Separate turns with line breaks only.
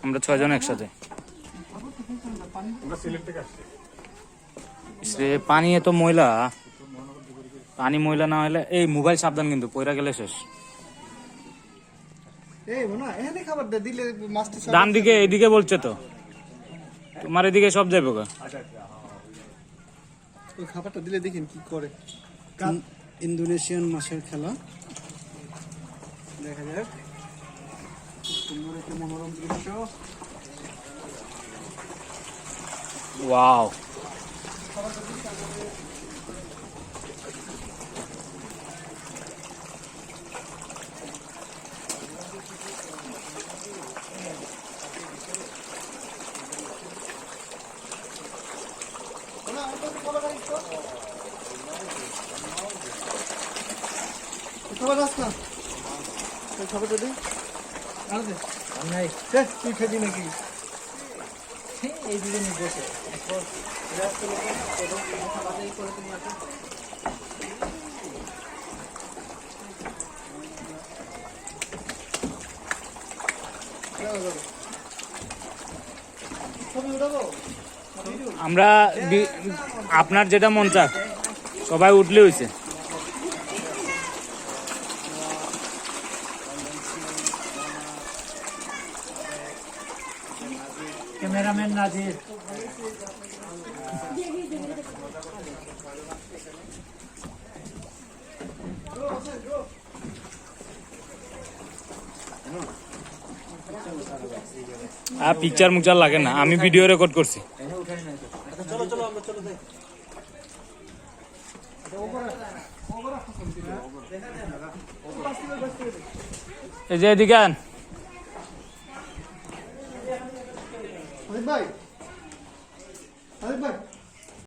আমরা 6 জন একসাথে। পানি এত ময়লা, পানি ময়লা না হলে এই মোবাইল সাবধান, কিন্তু পয়রা গেলে শেষ। ডান দিকে এইদিকে বলছে তো, তোমার এদিকে সব যাইব গা।
ওই খাবারটা দিলে দেখেন কি করে। ইন্দোনেশিয়ান মাছের খেলা দেখা যাক। সুন্দর একটি মনোরম দৃশ্য।
ওয়াও,
খাবার আস না, খাবারটা দিই। আর দে নাই, তুই খাবি নাকি? এই দিকে নিয়ে বসে
আমরা আপনার যেটা মন চায় সবাই উঠলে হয়েছে।
ক্যামেরাম্যান নাজির।
পিকচার মুকচার লাগে না, আমি ভিডিও রেকর্ড করছি। এই যে এদিকে আন।
ভাই, ভাই